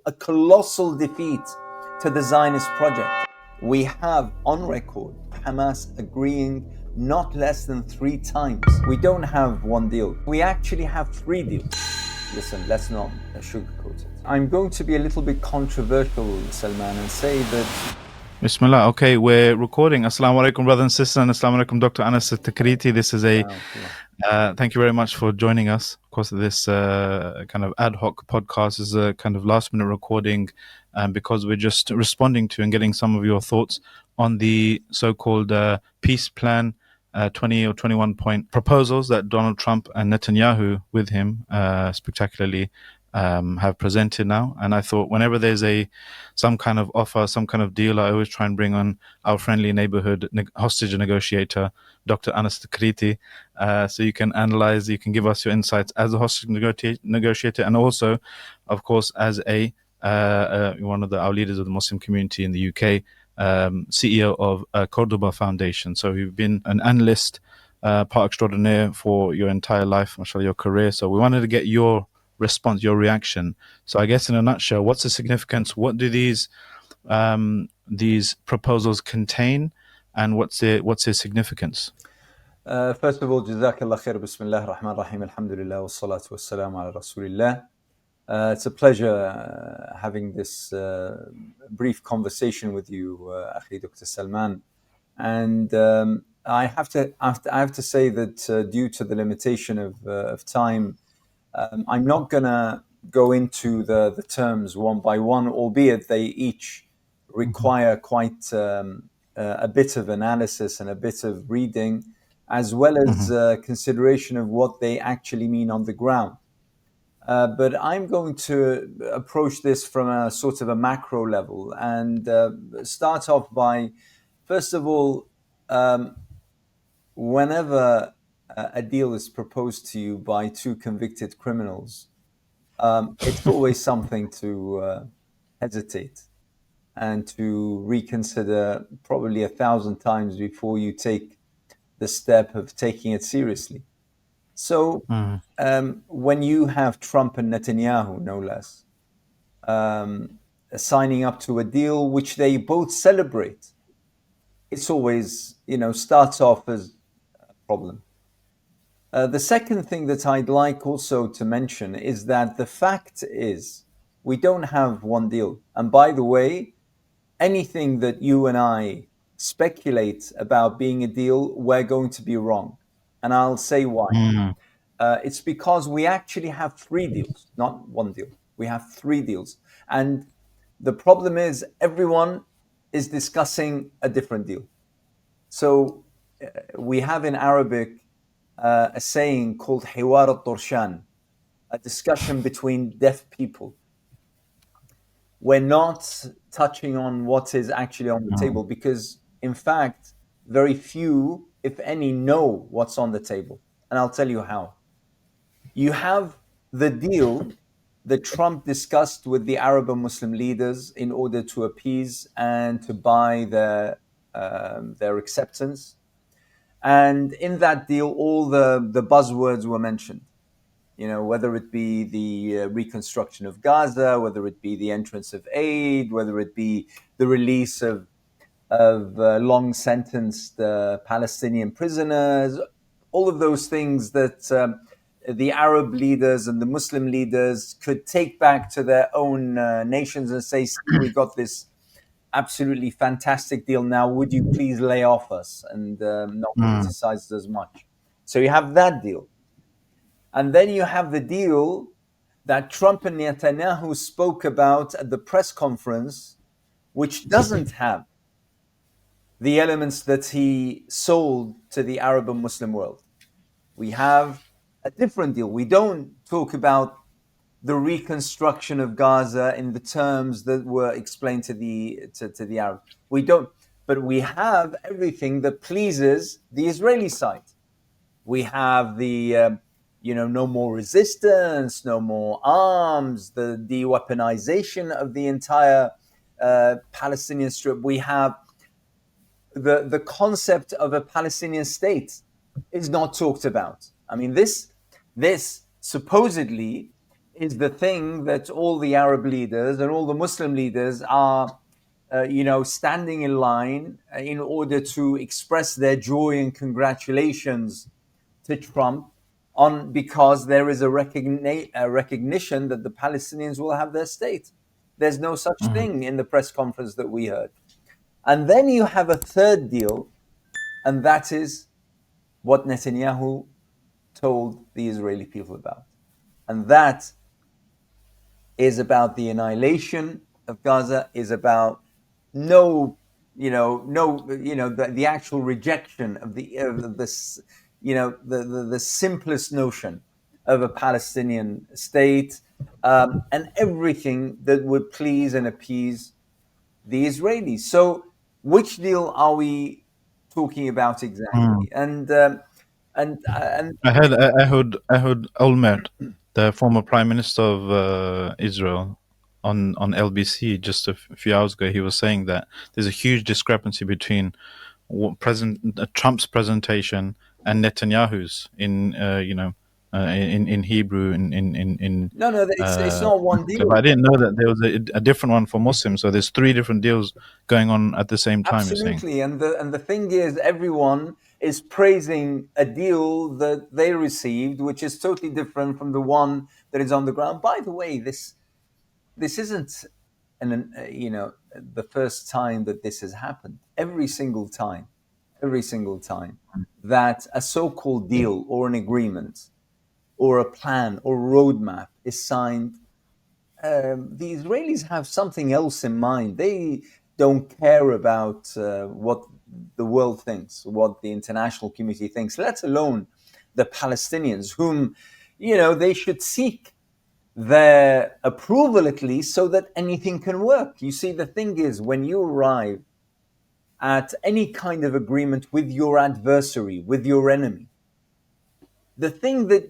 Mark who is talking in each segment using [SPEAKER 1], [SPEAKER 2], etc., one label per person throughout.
[SPEAKER 1] a colossal defeat to the Zionist project. We have on record Hamas agreeing not less than 3 times. We don't have one deal. We actually have 3 deals. Listen, let's not sugarcoat it. I'm going to be a little bit controversial, Salman, and say that...
[SPEAKER 2] Bismillah. Okay, we're recording. Assalamu alaikum, brothers and sisters, and assalamu alaikum, Dr. Anas Altikriti. This is thank you very much for joining us. Of course, this kind of ad hoc podcast is a kind of last minute recording because we're just responding to and getting some of your thoughts on the so-called peace plan, 20 or 21 point proposals that Donald Trump and Netanyahu with him spectacularly have presented now. And I thought whenever there's some kind of offer, some kind of deal, I always try and bring on our friendly neighborhood hostage negotiator, Dr. Anas Altikriti, so you can analyze, you can give us your insights as a hostage negotiator, and also, of course, as one of our leaders of the Muslim community in the UK, CEO of Cordoba Foundation. So you've been an analyst, part extraordinaire for your entire life, mashallah, your career. So we wanted to get your response, your reaction. So I guess in a nutshell, what's the significance? What do these proposals contain, and what's their significance?
[SPEAKER 1] First of all, Jazakallah khair, Bismillah ar-Rahman ar-Rahim, Alhamdulillah, wa salatu wa salam ala Rasulillah. It's a pleasure having this brief conversation with you, Akhi Dr. Salman. And I have to say that due to the limitation of time, I'm not going to go into the terms one by one, albeit they each require quite a bit of analysis and a bit of reading, as well as consideration of what they actually mean on the ground. But I'm going to approach this from a sort of a macro level and start off by, first of all, whenever a deal is proposed to you by 2 convicted criminals, it's always something to hesitate and to reconsider probably 1,000 times before you take the step of taking it seriously. So when you have Trump and Netanyahu, no less, signing up to a deal which they both celebrate, it's always, starts off as a problem. The second thing that I'd like also to mention is that the fact is we don't have one deal. And by the way, anything that you and I speculate about being a deal, we're going to be wrong. And I'll say why. It's because we actually have 3 deals, not one deal. We have 3 deals. And the problem is everyone is discussing a different deal. So we have in Arabic a saying called Hiwar al-Torshan, a discussion between deaf people. We're not touching on what is actually on the table because, in fact, very few, if any, know what's on the table. And I'll tell you how. You have the deal that Trump discussed with the Arab and Muslim leaders in order to appease and to buy their acceptance. And in that deal, all the buzzwords were mentioned. Whether it be the reconstruction of Gaza, whether it be the entrance of aid, whether it be the release of long sentenced Palestinian prisoners, all of those things that the Arab leaders and the Muslim leaders could take back to their own nations and say, we got this absolutely fantastic deal now, would you please lay off us and not criticize us as much? So you have that deal. And then you have the deal that Trump and Netanyahu spoke about at the press conference, which doesn't have the elements that he sold to the Arab and Muslim world. We have a different deal. We don't talk about the reconstruction of Gaza in the terms that were explained to the Arab. We don't, but we have everything that pleases the Israeli side. We have the no more resistance, no more arms, the de-weaponization of the entire Palestinian Strip. We have the concept of a Palestinian state is not talked about. I mean, this supposedly is the thing that all the Arab leaders and all the Muslim leaders are, standing in line in order to express their joy and congratulations to Trump on because there is a recognition that the Palestinians will have their state. There's no such
[SPEAKER 2] Mm.
[SPEAKER 1] thing in the press conference that we heard. And then you have a third deal, and that is what Netanyahu told the Israeli people about. And that is about the annihilation of Gaza, is about no, the actual rejection of this, the simplest notion of a Palestinian state, and everything that would please and appease the Israelis. So, which deal are we talking about
[SPEAKER 2] Mm.
[SPEAKER 1] exactly? And
[SPEAKER 2] I had Ehud Olmert, the former Prime Minister of Israel, on LBC just a few hours ago. He was saying that there's a huge discrepancy between Trump's presentation and Netanyahu's in Hebrew in
[SPEAKER 1] no, it's not one
[SPEAKER 2] but
[SPEAKER 1] deal.
[SPEAKER 2] I didn't know that there was a different one for Muslims. So there's three different deals going on at the same time. You're saying?
[SPEAKER 1] Absolutely, and the thing is, everyone is praising a deal that they received, which is totally different from the one that is on the ground. By the way, this isn't the first time that this has happened. Every single time that a so-called deal or an agreement or a plan or roadmap is signed, the Israelis have something else in mind. They don't care about what the world thinks, what the international community thinks, let alone the Palestinians, whom, they should seek their approval at least so that anything can work. You see, the thing is, when you arrive at any kind of agreement with your adversary, with your enemy, the thing that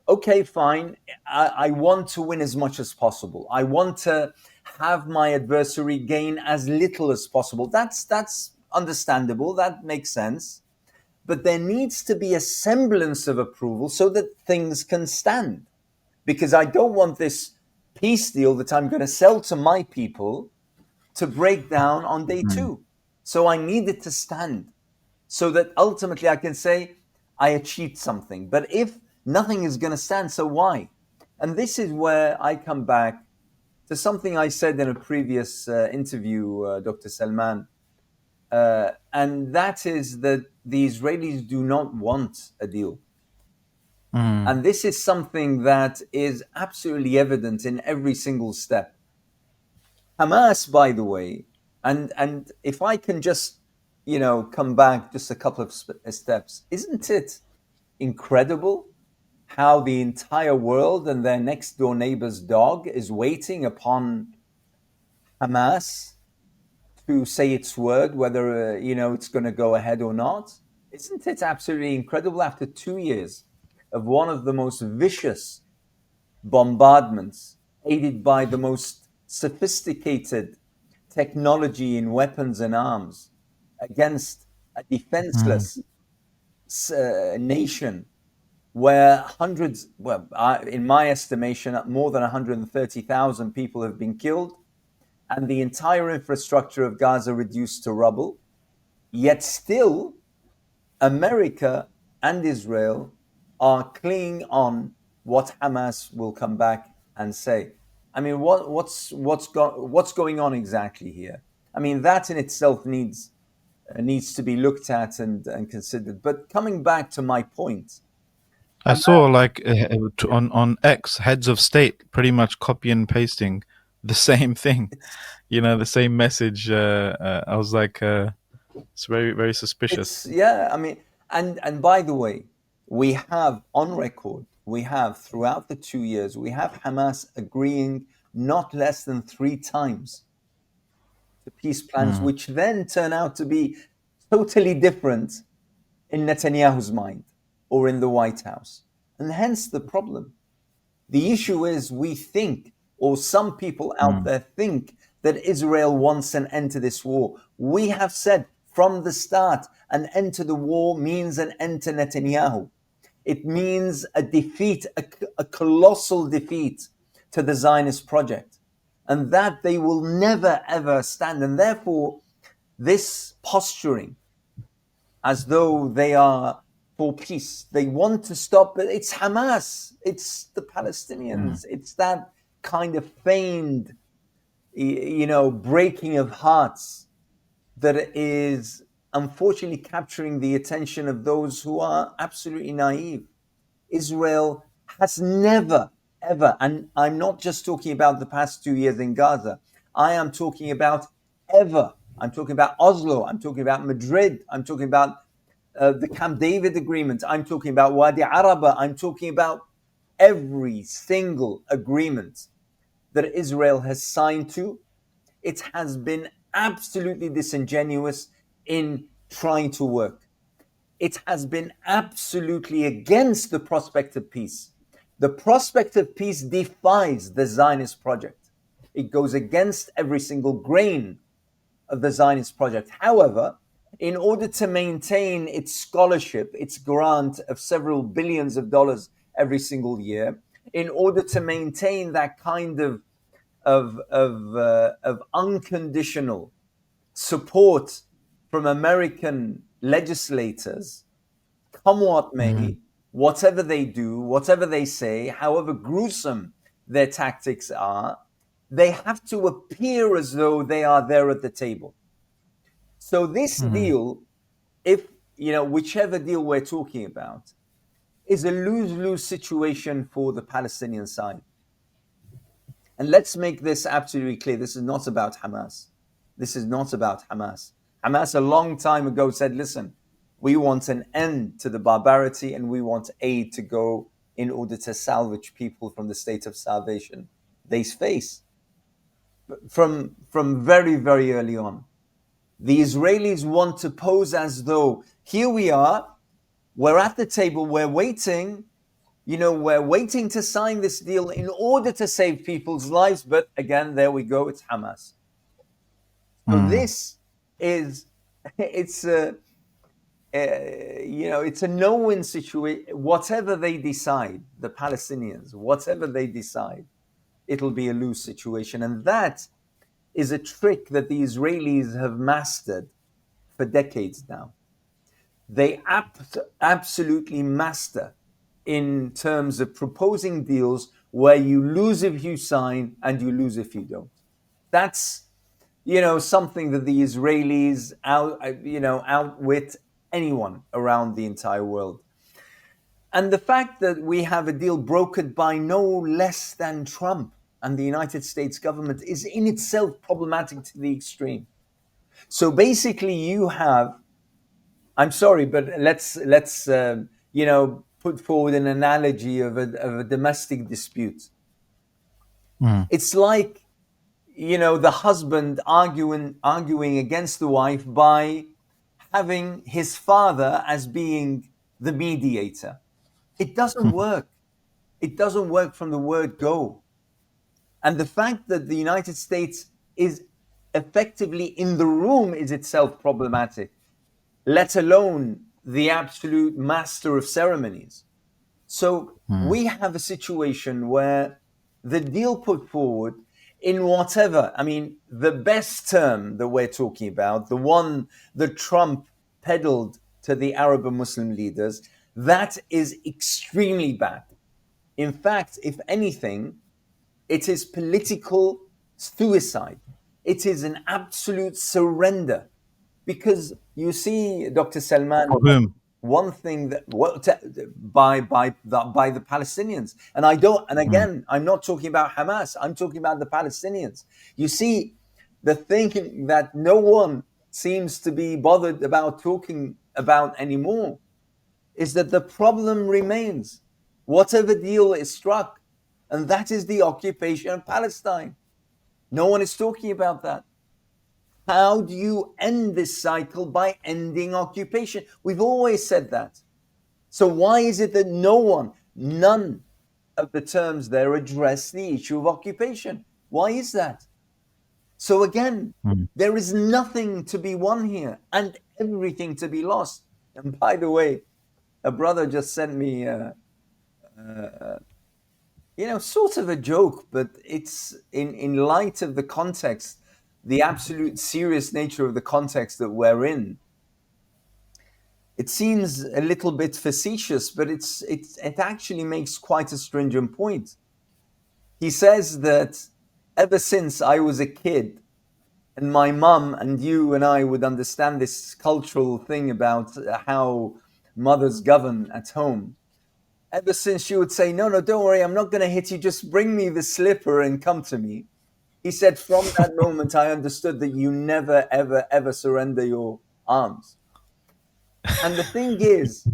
[SPEAKER 1] okay, fine, I want to win as much as possible. I want to have my adversary gain as little as possible. That's understandable. That makes sense. But there needs to be a semblance of approval so that things can stand. Because I don't want this peace deal that I'm going to sell to my people to break down on day
[SPEAKER 2] Mm.
[SPEAKER 1] two. So I need it to stand so that ultimately I can say I achieved something. But if nothing is going to stand, so why? And this is where I come back to something I said in a previous interview, Dr. Salman, and that is that the Israelis do not want a deal.
[SPEAKER 2] Mm.
[SPEAKER 1] And this is something that is absolutely evident in every single step. Hamas, by the way, and if I can just, come back just a couple of steps, isn't it incredible how the entire world and their next door neighbor's dog is waiting upon Hamas to say its word, whether it's going to go ahead or not? Isn't it absolutely incredible after 2 years of one of the most vicious bombardments, aided by the most sophisticated technology in weapons and arms, against a
[SPEAKER 2] Mm.
[SPEAKER 1] defenseless nation where hundreds, well, in my estimation, more than 130,000 people have been killed, and the entire infrastructure of Gaza reduced to rubble. Yet still, America and Israel are clinging on what Hamas will come back and say. I mean, what's going on exactly here? I mean, that in itself needs to be looked at and considered. But coming back to my point,
[SPEAKER 2] I saw like on X, heads of state pretty much copy and pasting the same thing. The same message. I was like, it's very very suspicious.
[SPEAKER 1] yeah. I mean, and by the way, we have on record, we have throughout the 2 years, we have Hamas agreeing not less than three times to peace plans,
[SPEAKER 2] Mm.
[SPEAKER 1] which then turn out to be totally different in Netanyahu's mind or in the White House. And hence the problem. The issue is we think, or some people out
[SPEAKER 2] Mm.
[SPEAKER 1] there think, that Israel wants an end to this war. We have said from the start an end to the war means an end to Netanyahu. It means a defeat, a colossal defeat to the Zionist project, and that they will never ever stand. And therefore, this posturing as though they are for peace, they want to stop, but it's Hamas, it's the Palestinians, it's that kind of feigned, breaking of hearts that is unfortunately capturing the attention of those who are absolutely naive. Israel has never, ever, and I'm not just talking about the past 2 years in Gaza, I am talking about ever. I'm talking about Oslo, I'm talking about Madrid, I'm talking about the Camp David Agreement, I'm talking about Wadi Araba, I'm talking about every single agreement that Israel has signed to. It has been absolutely disingenuous in trying to work. It has been absolutely against the prospect of peace. The prospect of peace defies the Zionist project. It goes against every single grain of the Zionist project. However, in order to maintain its scholarship, its grant of several billions of dollars every single year, in order to maintain that kind of unconditional support from American legislators, come what may, whatever they do, whatever they say, however gruesome their tactics are, they have to appear as though they are there at the table. So this deal, if whichever deal we're talking about, is a lose-lose situation for the Palestinian side. And let's make this absolutely clear. This is not about Hamas. This is not about Hamas. Hamas a long time ago said, listen, we want an end to the barbarity and we want aid to go in order to salvage people from the state of starvation they face. From very, very early on, the Israelis want to pose as though here we are, we're at the table, we're waiting, we're waiting to sign this deal in order to save people's lives. But again, there we go, it's Hamas. So this is, it's a no-win situation. Whatever they decide, the Palestinians, whatever they decide, it'll be a lose situation. And that is a trick that the Israelis have mastered for decades now. They absolutely master in terms of proposing deals where you lose if you sign and you lose if you don't. That's, something that the Israelis outwit anyone around the entire world. And the fact that we have a deal brokered by no less than Trump and the United States government is in itself problematic to the extreme. So basically you have, I'm sorry, but let's put forward an analogy of a domestic dispute. It's like, the husband arguing against the wife by having his father as being the mediator. It doesn't work. It doesn't work from the word go. And the fact that the United States is effectively in the room is itself problematic, let alone the absolute master of ceremonies. So we have a situation where the deal put forward in whatever, the best term that we're talking about, the one that Trump peddled to the Arab and Muslim leaders, that is extremely bad. In fact, if anything, it is political suicide. It is an absolute surrender. Because you see, Dr. Salman,
[SPEAKER 2] For whom?
[SPEAKER 1] one thing that by the Palestinians, and again, I'm not talking about Hamas. I'm talking about the Palestinians. You see, the thing that no one seems to be bothered about talking about anymore is that the problem remains, whatever deal is struck, and that is the occupation of Palestine. No one is talking about that. How do you end this cycle? By ending occupation. We've always said that. So why is it that none of the terms there address the issue of occupation? Why is that? So again, there is nothing to be won here and everything to be lost. And by the way, a brother just sent me sort of a joke, but it's in light of the context, the absolute serious nature of the context that we're in. It seems a little bit facetious, but it actually makes quite a stringent point. He says that ever since I was a kid, and my mum and you and I would understand this cultural thing about how mothers govern at home. Ever since she would say, "No, no, don't worry, I'm not going to hit you, just bring me the slipper and come to me." He said, "From that moment, I understood that you never, ever, ever surrender your arms." And the thing is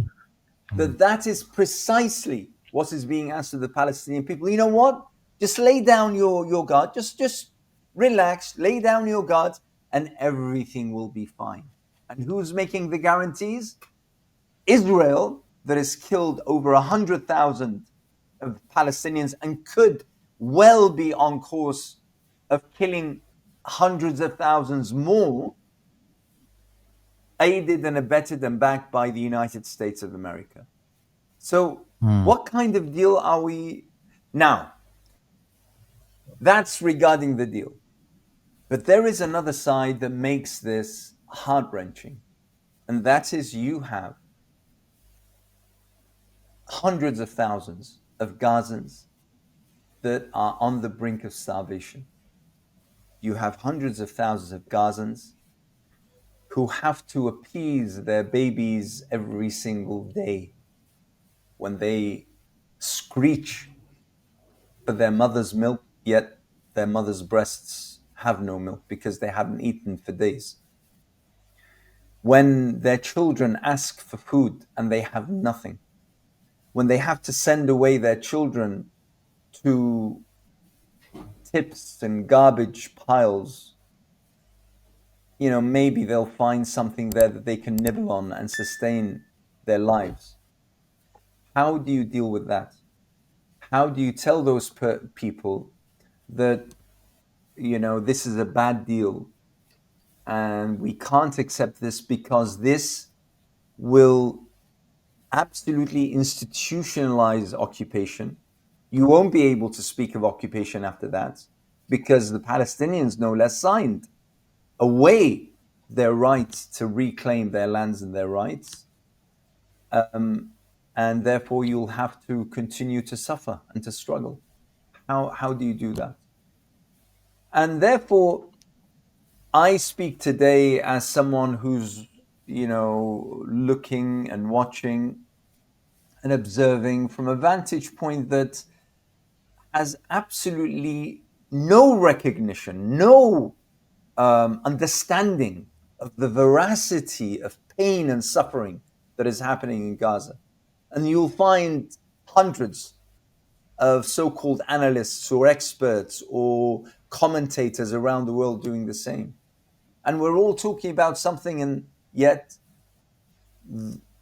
[SPEAKER 1] that that is precisely what is being asked of the Palestinian people. You know what? Just lay down your guard. Just relax, lay down your guard, and everything will be fine. And who's making the guarantees? Israel, that has killed over 100,000 of Palestinians and could well be on course of killing hundreds of thousands more, aided and abetted and backed by the United States of America. So, what kind of deal are we now? That's regarding the deal. But there is another side that makes this heart wrenching, and that is you have hundreds of thousands of Gazans that are on the brink of starvation. You have hundreds of thousands of Gazans who have to appease their babies every single day when they screech for their mother's milk, yet their mother's breasts have no milk because they haven't eaten for days. When their children ask for food and they have nothing. When they have to send away their children to tips and garbage piles, maybe they'll find something there that they can nibble on and sustain their lives. How do you deal with that? How do you tell those people that, this is a bad deal and we can't accept this because this will absolutely institutionalize occupation? You won't be able to speak of occupation after that because the Palestinians, no less, signed away their right to reclaim their lands and their rights. And therefore, you'll have to continue to suffer and to struggle. How do you do that? And therefore, I speak today as someone who's, looking and watching and observing from a vantage point that has absolutely no recognition, no understanding of the veracity of pain and suffering that is happening in Gaza. And you'll find hundreds of so-called analysts or experts or commentators around the world doing the same. And we're all talking about something, and yet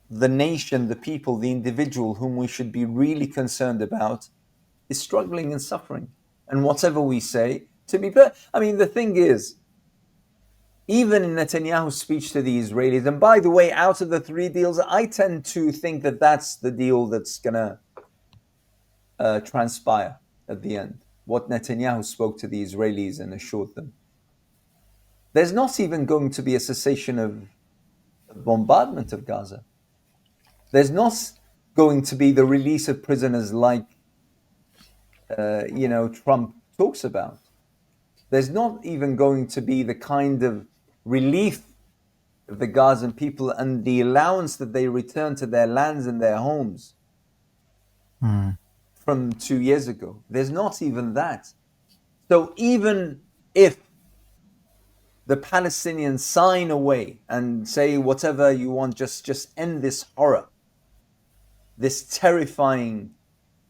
[SPEAKER 1] the nation, the people, the individual whom we should be really concerned about is struggling and suffering. And whatever we say, the thing is, even in Netanyahu's speech to the Israelis, and by the way, out of the three deals, I tend to think that that's the deal that's going to transpire at the end. What Netanyahu spoke to the Israelis and assured them. There's not even going to be a cessation of bombardment of Gaza. There's not going to be the release of prisoners like, Trump talks about. There's not even going to be the kind of relief of the Gazan people and the allowance that they return to their lands and their homes from 2 years ago. There's not even that. So even if the Palestinians sign away and say whatever you want, just end this horror, this terrifying,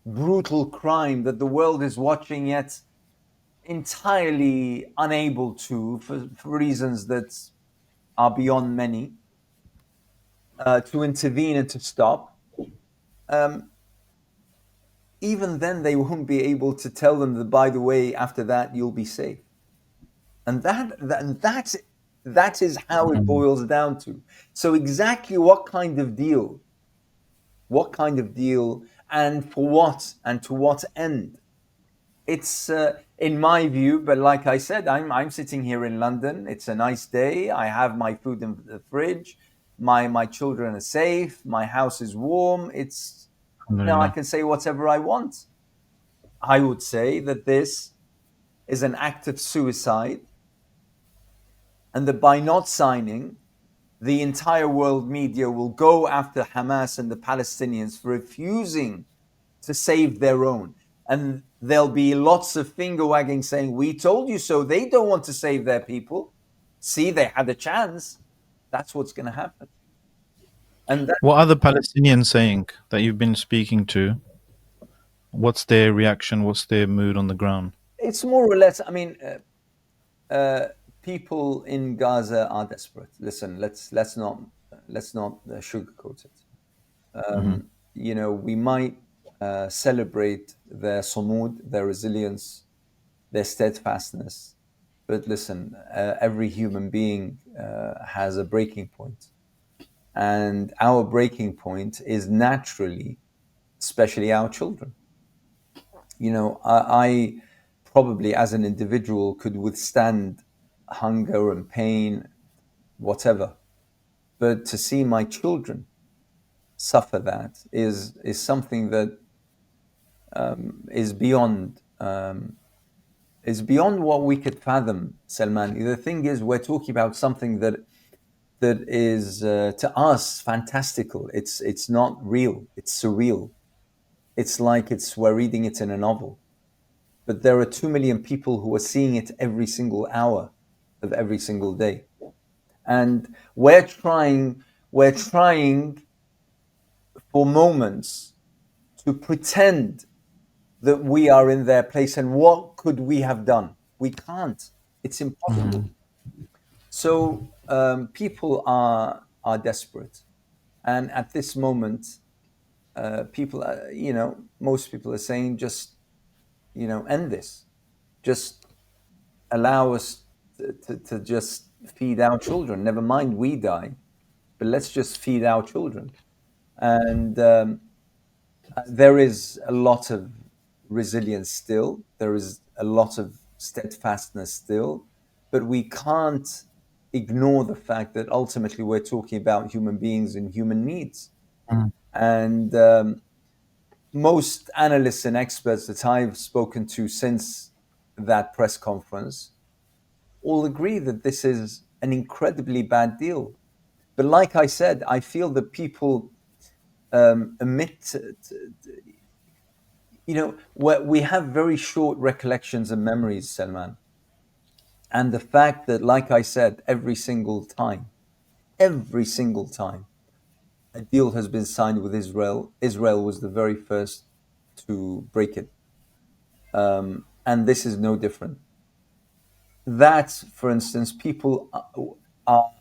[SPEAKER 1] brutal crime that the world is watching, yet entirely unable to, for reasons that are beyond many, to intervene and to stop. Even then, they won't be able to tell them that, by the way, after that, you'll be safe. And that is how it boils down to. So exactly what kind of deal and for what and to what end? It's in my view, but like I said, I'm sitting here in London. It's a nice day. I have my food in the fridge. My children are safe. My house is warm. It's I
[SPEAKER 2] Alhamdulillah.
[SPEAKER 1] can say whatever I want. I would say that this is an act of suicide, and that by not signing, the entire world media will go after Hamas and the Palestinians for refusing to save their own. And there'll be lots of finger wagging saying, "We told you so." They don't want to save their people. See, they had a chance. That's what's going to happen. And that,
[SPEAKER 2] What are the Palestinians saying that you've been speaking to? What's their reaction? What's their mood on the ground?
[SPEAKER 1] it's more or less, I mean, people in Gaza are desperate. Listen, let's not sugarcoat it.
[SPEAKER 2] Hmm.
[SPEAKER 1] We might celebrate their sumud, their resilience, their steadfastness. But listen, every human being has a breaking point. And our breaking point is naturally, especially our children. I probably, as an individual, could withstand hunger and pain, whatever. But to see my children suffer that is something that is beyond what we could fathom, Salman. The thing is, we're talking about something that is to us fantastical. It's not real. It's surreal. It's like we're reading it in a novel. But there are 2 million people who are seeing it every single hour of every single day, and we're trying for moments to pretend that we are in their place. And what could we have done? We can't. It's impossible. So people are desperate, and at this moment, people, most people are saying, just end this, just allow us to just feed our children. Never mind we die, but let's just feed our children. And there is a lot of resilience still. There is a lot of steadfastness still, but we can't ignore the fact that ultimately we're talking about human beings and human needs. And most analysts and experts that I've spoken to since that press conference all agree that this is an incredibly bad deal. But like I said, I feel that people omit, we have very short recollections and memories, Salman. And the fact that, like I said, every single time a deal has been signed with Israel, Israel was the very first to break it. And this is no different. That, for instance, people are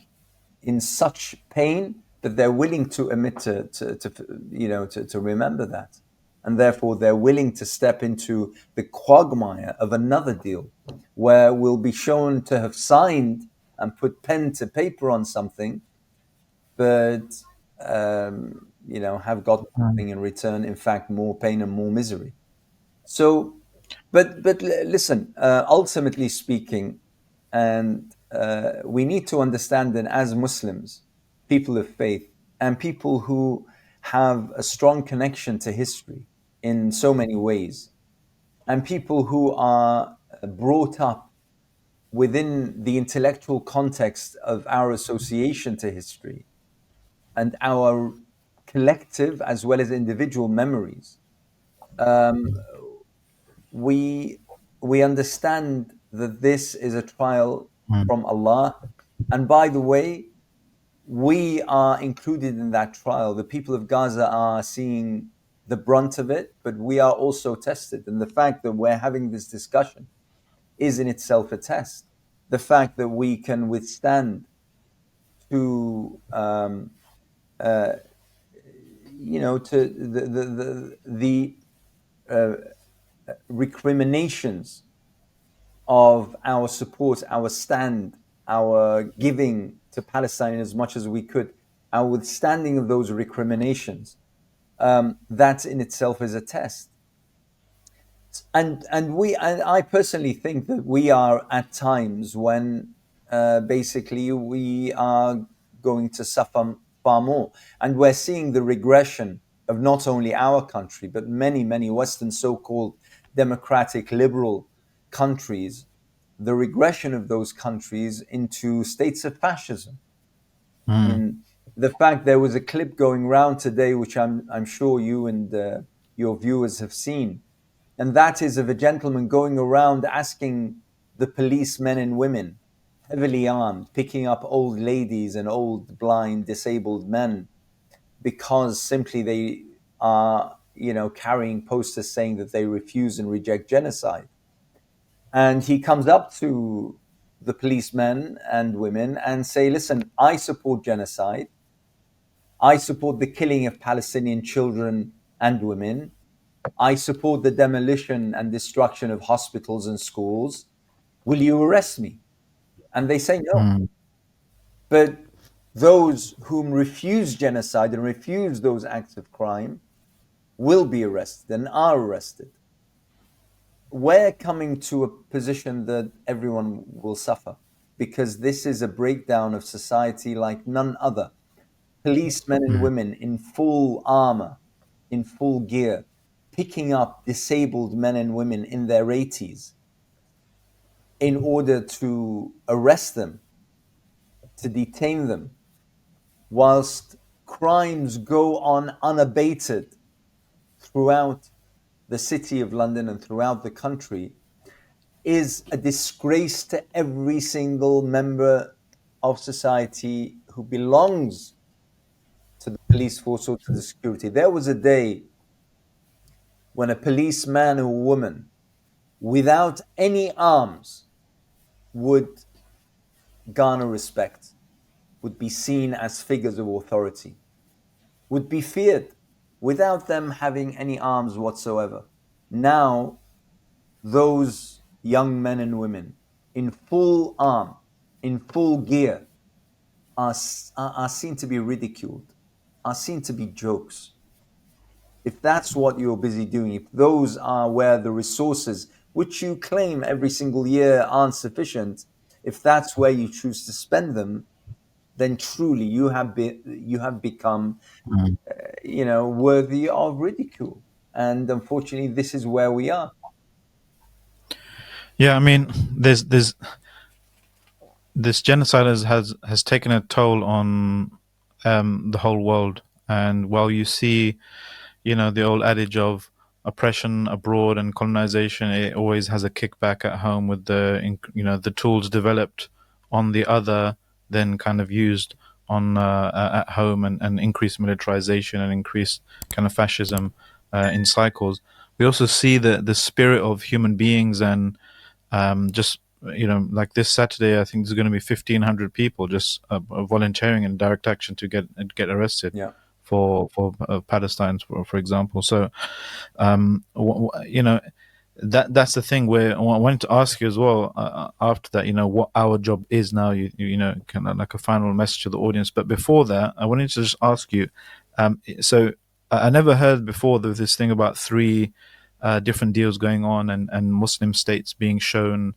[SPEAKER 1] in such pain that they're willing to admit to remember that, and therefore they're willing to step into the quagmire of another deal, where we'll be shown to have signed and put pen to paper on something, but have got nothing in return. In fact, more pain and more misery. So, but listen. Ultimately speaking, and we need to understand that as Muslims, people of faith, and people who have a strong connection to history in so many ways, and people who are brought up within the intellectual context of our association to history and our collective as well as individual memories, um, we we understand that this is a trial from Allah. And by the way, we are included in that trial. The people of Gaza are seeing the brunt of it, but we are also tested. And the fact that we're having this discussion is in itself a test. The fact that we can withstand to to the recriminations of our support, our stand, our giving to Palestine as much as we could, our withstanding of those recriminations that in itself is a test. And I personally think that we are at times when basically we are going to suffer far more, and we're seeing the regression of not only our country but many Western so-called democratic liberal countries, the regression of those countries into states of fascism. I
[SPEAKER 2] Mm.
[SPEAKER 1] mean, the fact there was a clip going around today, which I'm sure you and your viewers have seen, and that is of a gentleman going around asking the policemen and women, heavily armed, picking up old ladies and old, blind, disabled men, because simply they are, carrying posters saying that they refuse and reject genocide. And he comes up to the policemen and women and say, listen, I support genocide. I support the killing of Palestinian children and women. I support the demolition and destruction of hospitals and schools. Will you arrest me? And they say no.
[SPEAKER 2] Mm.
[SPEAKER 1] But those whom refuse genocide and refuse those acts of crime will be arrested and are arrested. We're coming to a position that everyone will suffer, because this is a breakdown of society like none other. Policemen and
[SPEAKER 2] Mm.
[SPEAKER 1] women in full armor, in full gear, picking up disabled men and women in their 80s in order to arrest them, to detain them, whilst crimes go on unabated throughout the city of London and throughout the country, is a disgrace to every single member of society who belongs to the police force or to the security. There was a day when a policeman or woman without any arms would garner respect, would be seen as figures of authority, would be feared without them having any arms whatsoever. Now, those young men and women in full arm, in full gear, are seen to be ridiculed, are seen to be jokes. If that's what you're busy doing, if those are where the resources which you claim every single year aren't sufficient, if that's where you choose to spend them, then truly you have become,
[SPEAKER 2] Mm.
[SPEAKER 1] worthy of ridicule. And unfortunately, this is where we are.
[SPEAKER 2] Yeah, I mean, there's this genocide has taken a toll on the whole world, and while you see, the old adage of oppression abroad and colonization, it always has a kickback at home with the tools developed on the other, then kind of used on at home, and increased militarization and increased kind of fascism in cycles. We also see the spirit of human beings, and just like this Saturday, I think there's going to be 1,500 people just volunteering in direct action to get arrested
[SPEAKER 1] Yeah.
[SPEAKER 2] for Palestine, for example. So that's the thing where I wanted to ask you as well, after that, what our job is now, kind of like a final message to the audience. But before that, I wanted to just ask you, so I never heard before of this thing about three different deals going on, and Muslim states being shown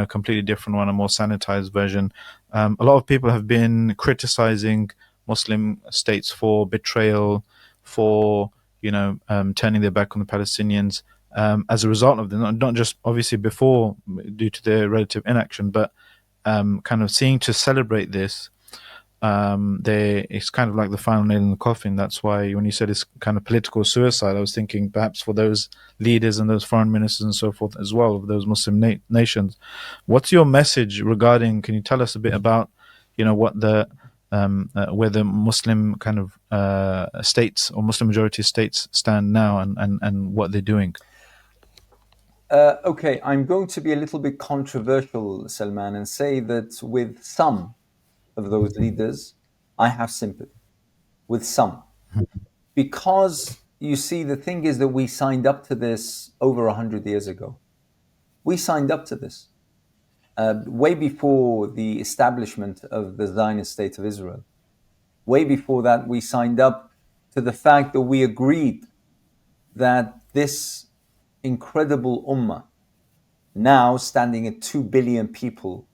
[SPEAKER 2] completely different one, a more sanitized version. A lot of people have been criticizing Muslim states for betrayal, for turning their back on the Palestinians, as a result of them, not just obviously before due to their relative inaction, but kind of seeing to celebrate this. It's kind of like the final nail in the coffin. That's why when you said it's kind of political suicide, I was thinking perhaps for those leaders and those foreign ministers and so forth as well of those Muslim nations. What's your message regarding? Can you tell us a bit about, what the where the Muslim kind of states or Muslim majority states stand now, and what they're doing?
[SPEAKER 1] Okay, I'm going to be a little bit controversial, Salman, and say that with some of those leaders, I have sympathy. With some, because you see, the thing is that we signed up to this over 100 years ago. We signed up to this way before the establishment of the Zionist state of Israel. Way before that, we signed up to the fact that we agreed that this incredible ummah, now standing at 2 billion people,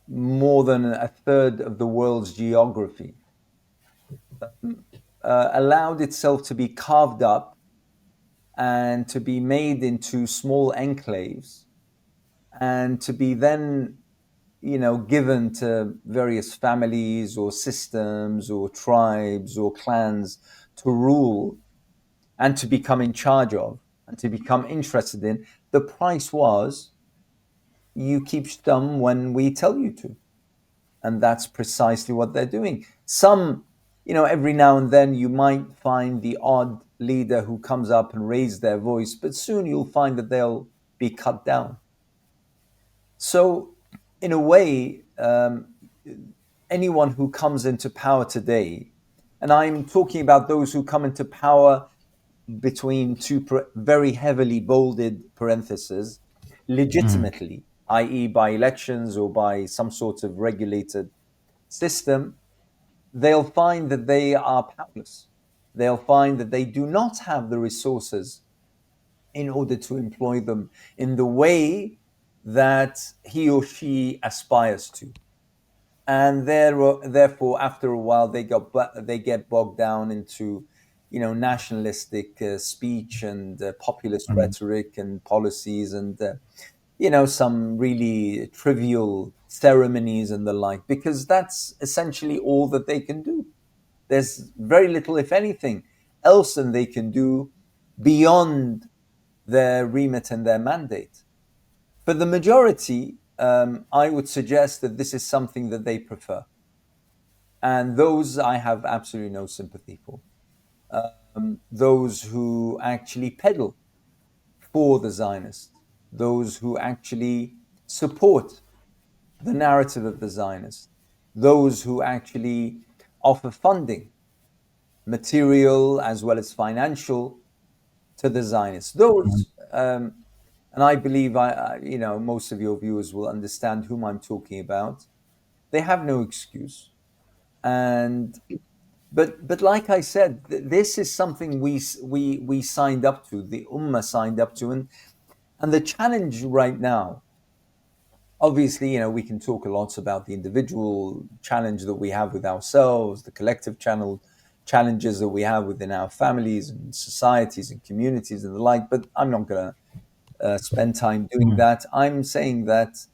[SPEAKER 1] more than a third of the world's geography, allowed itself to be carved up and to be made into small enclaves and to be then, given to various families or systems or tribes or clans to rule and to become in charge of and to become interested in. The price was you keep stum when we tell you to. And that's precisely what they're doing. Some, every now and then you might find the odd leader who comes up and raises their voice, but soon you'll find that they'll be cut down. So, in a way, anyone who comes into power today, and I'm talking about those who come into power between two very heavily bolded parentheses, legitimately, i.e., by elections or by some sort of regulated system, they'll find that they are powerless. They'll find that they do not have the resources in order to employ them in the way that he or she aspires to. And therefore, after a while, they get bogged down into, nationalistic speech and populist rhetoric and policies and, some really trivial ceremonies and the like, because that's essentially all that they can do. There's very little, if anything, else than they can do beyond their remit and their mandate. For the majority, I would suggest that this is something that they prefer. And those I have absolutely no sympathy for. Those who actually peddle for the Zionists, those who actually support the narrative of the Zionists, those who actually offer funding, material as well as financial, to the Zionists. Those, and I believe most of your viewers will understand whom I'm talking about. They have no excuse, but like I said, this is something we signed up to. The Ummah signed up to, and the challenge right now. Obviously, we can talk a lot about the individual challenge that we have with ourselves, the collective challenges that we have within our families and societies and communities and the like, but I'm not going to spend time doing that. I'm saying that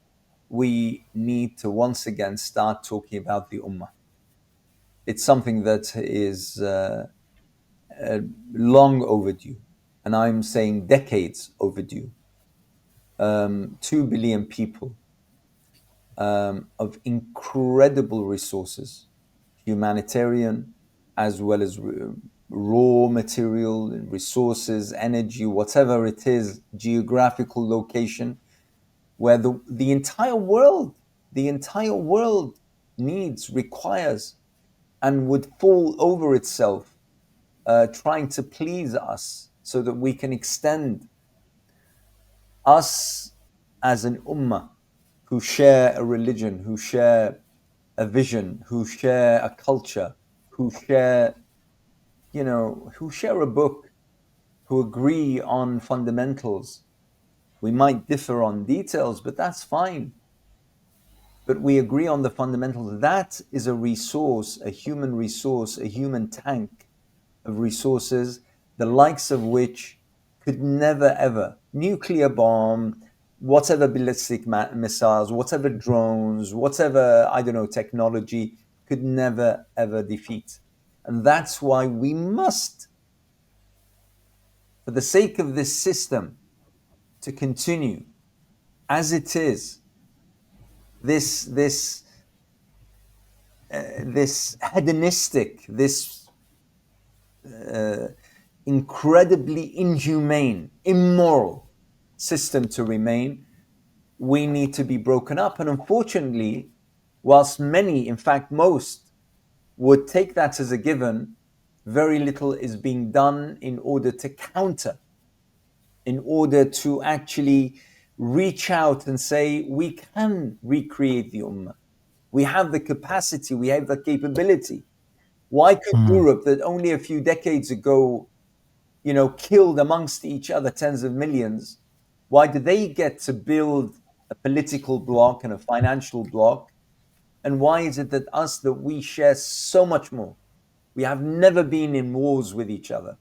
[SPEAKER 1] we need to once again start talking about the Ummah. It's something that is long overdue, and I'm saying decades overdue. 2 billion people, of incredible resources, humanitarian as well as raw material and resources, energy, whatever it is, geographical location, where the entire world needs, requires, and would fall over itself trying to please us so that we can extend us as an ummah who share a religion, who share a vision, who share a culture, who share a book, who agree on fundamentals. We might differ on details, but that's fine. But we agree on the fundamentals. That is a resource, a human tank of resources, the likes of which could never ever, nuclear bomb, whatever ballistic missiles, whatever drones, whatever, I don't know, technology, could never ever defeat. And that's why we must, for the sake of this system, to continue as it is, this hedonistic, this incredibly inhumane, immoral system to remain, we need to be broken up. And unfortunately, whilst many, in fact most, would take that as a given, very little is being done in order to counter, in order to actually reach out and say, we can recreate the Ummah. We have the capacity, we have the capability. Why could Europe, that only a few decades ago, killed amongst each other tens of millions, why do they get to build a political bloc and a financial bloc? And why is it that we share so much more? We have never been in wars with each other.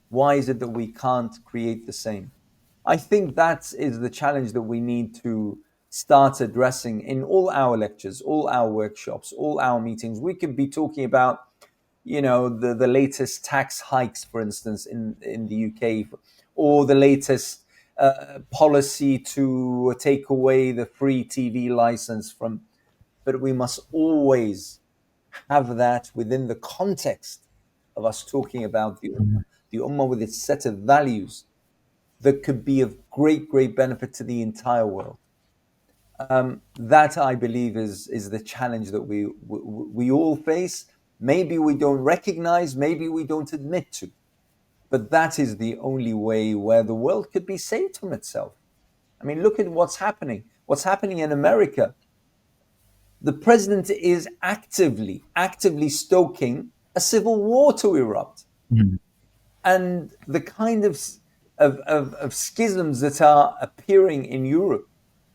[SPEAKER 1] Why is it that we can't create the same? I think that is the challenge that we need to start addressing in all our lectures, all our workshops, all our meetings. We could be talking about, the latest tax hikes, for instance, in the UK, or the latest policy to take away the free TV license from. But we must always have that within the context of us talking about the Ummah with its set of values that could be of great, great benefit to the entire world. That, I believe, is the challenge that we all face. Maybe we don't recognize, maybe we don't admit to, but that is the only way where the world could be saved from itself. I mean, look at what's happening. What's happening in America? The president is actively stoking a civil war to erupt. And the kind of schisms that are appearing in Europe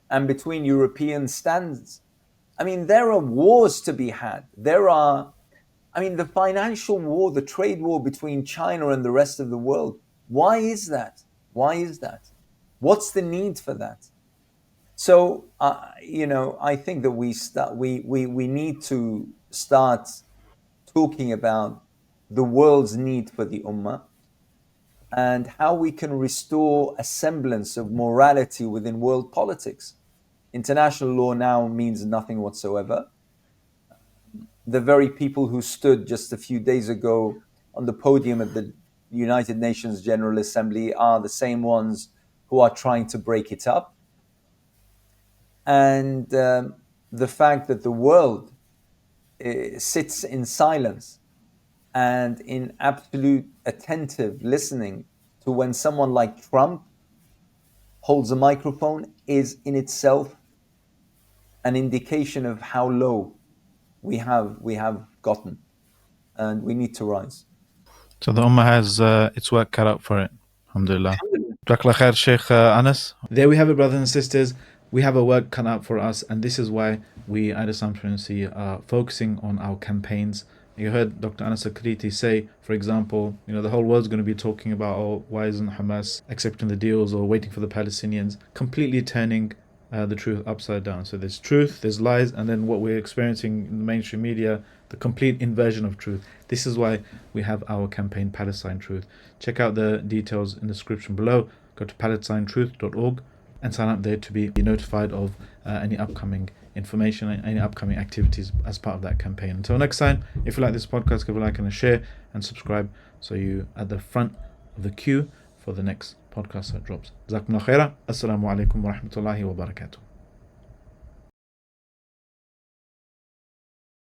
[SPEAKER 1] and between European standards. I mean, there are wars to be had. The financial war, the trade war between China and the rest of the world. Why is that? Why is that? What's the need for that? So, I think that we need to start talking about the world's need for the Ummah and how we can restore a semblance of morality within world politics. International law now means nothing whatsoever. The very people who stood just a few days ago on the podium at the United Nations General Assembly are the same ones who are trying to break it up. And the fact that the world sits in silence and in absolute attentive listening to when someone like Trump holds a microphone is in itself an indication of how low we have gotten, and we need to rise.
[SPEAKER 2] So the Ummah has its work cut out for it. Alhamdulillah. Jazakallah khair, Sheikh Anas. There we have it, brothers and sisters. We have a work cut out for us, and this is why we at Islam Trinity are focusing on our campaigns. You heard Dr. Anas Altikriti say, for example, the whole world's going to be talking about, why isn't Hamas accepting the deals or waiting for the Palestinians, completely turning the truth upside down. So there's truth, there's lies, and then what we're experiencing in the mainstream media, the complete inversion of truth. This is why we have our campaign, Palestine Truth. Check out the details in the description below. Go to palestineTruth.org and sign up there to be notified of any upcoming information, any upcoming activities as part of that campaign. Until next time, if you like this podcast, give a like and a share and subscribe so you're at the front of the queue for the next podcast that drops. Jazakumullah khaira. Assalamu alaikum wa rahmatullahi wa barakatuh.